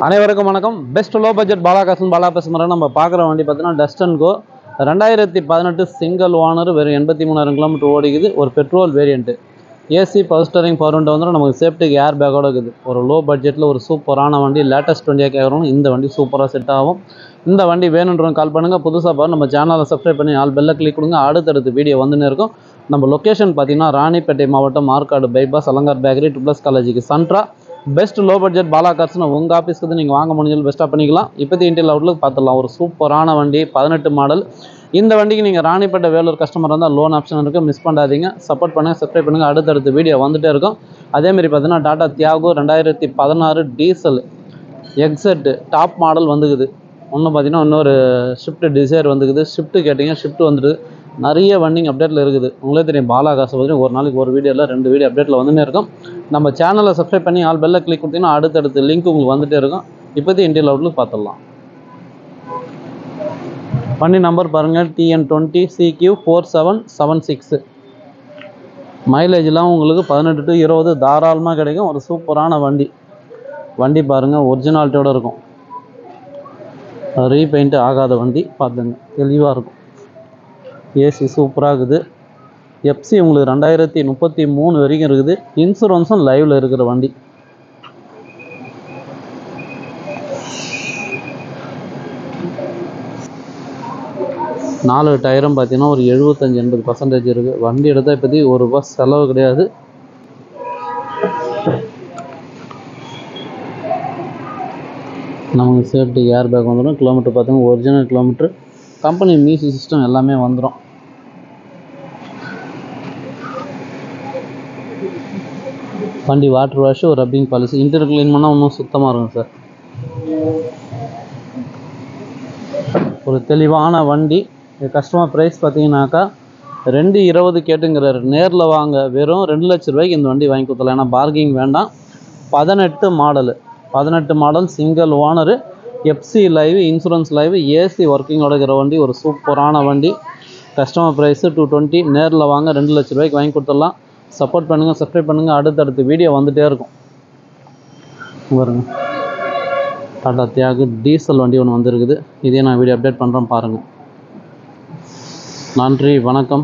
அனைவருக்கும் வணக்கம். Best low budget Bala பேசுகிறேன். நம்ம பார்க்குற வண்டி பார்த்தீங்கன்னா டஸ்டன் கோ 2018 சிங்கிள் ஓனர், வெறும் 83,000 கிலோமீட்டர் ஓடிக்குது. ஒரு petrol variant, AC power steering power window வந்து நமக்கு சேஃப்டிக்கு ஏர் பேக்கோட இருக்குது. ஒரு லோ பட்ஜெட்டில் ஒரு சூப்பரான வண்டி, லேட்டஸ்ட் வண்டியாக கேட்குறோம். இந்த வண்டி சூப்பராக செட் ஆகும். இந்த வண்டி வேணுன்றவங்க கால் பண்ணுங்கள். புதுசாக பாரு நம்ம சேனலை சப்ஸ்கிரைப் பண்ணி ஆல் பெல்ல கிளிக் கொடுங்க. அடுத்தடுத்து வீடியோ வந்துன்னு இருக்கும். நம்ம லொக்கேஷன் பார்த்தீங்கன்னா ராணிப்பேட்டை மாவட்டம், Arcot bypass, Alankar bakery, triples காலேஜுக்கு சென்ட்ரா. பெஸ்ட் லோ பட்ஜெட் பாலா கார்ஸ்னு உங்கள் ஆஃபீஸ்க்கு வந்து நீங்கள் வாங்க முடிஞ்சது பெஸ்ட்டாக பண்ணிக்கலாம். இப்போதி இன்டீரியல் அவுட்லுக் பார்த்துடலாம். ஒரு சூப்பரான வண்டி, 18 மாடல். இந்த வண்டிக்கு நீங்கள் ராணிப்பேட்டை வேலூர் கஸ்டமர் இருந்தால் லோன் ஆப்ஷன் இருக்குது, மிஸ் பண்ணாதீங்க. சப்போர்ட் பண்ணுங்கள், சப்ஸ்கிரைப் பண்ணுங்கள். அடுத்தடுத்து வீடியோ வந்துகிட்டே இருக்கும். அதேமாரி பார்த்தீங்கன்னா Tata Tiago 2016 diesel எக்ஸெட் top model வந்துக்குது. இன்னும் பார்த்தீங்கன்னா இன்னொரு ஷிஃப்ட் டிசைர் வந்துக்குது. ஷிஃப்ட்டு கேட்டிங்க, ஷிஃப்ட் வந்துட்டு நிறைய வண்டிங் அப்டேட்டில் இருக்குது. உங்களே தெரியும், பாலா காசை பற்றி ஒரு நாளைக்கு ஒரு வீடியோவில் 2 வீடியோ அப்டேட்டில் வந்துட்டே இருக்கும். நம்ம சேனலை சப்ஸ்கிரைப் பண்ணி ஆல் பெல்ல கிளிக் கொடுத்தீங்கன்னா அடுத்தடுத்து லிங்க் உங்களுக்கு வந்துகிட்டே இருக்கும். இப்போதைக்கு இன்டீரியல் அவுட்லுக் பார்த்துடலாம். வண்டி நம்பர் பாருங்கள், TN20 CQ4776. மைலேஜ்லாம் உங்களுக்கு 18 to 20 தாராளமாக கிடைக்கும். ஒரு சூப்பரான வண்டி. வண்டி பாருங்கள், ஒரிஜினாலிட்டியோடு இருக்கும். ரீபெயிண்ட் ஆகாத வண்டி, பார்த்துங்க, தெளிவாக இருக்கும். ஏசி சூப்பராக இருக்குது. எஃப்சி உங்களுக்கு 2033 வரைக்கும் இருக்குது. இன்சூரன்ஸும் லைவில் இருக்கிற வண்டி. நாலு டயரும் பார்த்தீங்கன்னா ஒரு 75-80% இருக்குது. வண்டி எடுத்தால் இப்போதி ₹1 செலவு கிடையாது. நமக்கு சேஃப்டி ஏர் பேக் வந்துடும். கிலோமீட்டர் பார்த்தீங்கன்னா original kilometre, company music system எல்லாமே வந்துடும். வண்டி வாட்டர் வாஷ், ஒரு ரப்பிங் பாலிசி. இன்டீரியர் க்ளீன் பண்ணால் இன்னும் சுத்தமாக இருக்கும் சார். ஒரு தெளிவான வண்டி. கஸ்டமர் ப்ரைஸ் பார்த்தீங்கன்னாக்கா 220 கேட்டுங்கிறாரு. நேரில் வாங்க, வெறும் 2 லட்ச ரூபாய்க்கு இந்த வண்டி வாங்கி கொடுத்தலாம். ஏன்னா பார்க்கிங் வேண்டாம். 18 model single owner, FC live, insurance live, AC ஒர்க்கிங்கோட இருக்கிற வண்டி. ஒரு சூப்பரான வண்டி. Customer price 220. நேரில் வாங்க, 2 லட்ச ரூபாய்க்கு வாங்கி கொடுத்துடலாம். சப்போர்ட் பண்ணுங்கள், சப்ஸ்கிரைப் பண்ணுங்கள். அடுத்தடுத்து வீடியோ வந்துகிட்டே இருக்கும். பாருங்க, டாடா தியாகு டீசல் வண்டி ஒன்று வந்துருக்குது. இதே நான் வீடியோ அப்டேட் பண்ணுறேன், பாருங்கள். நன்றி, வணக்கம்.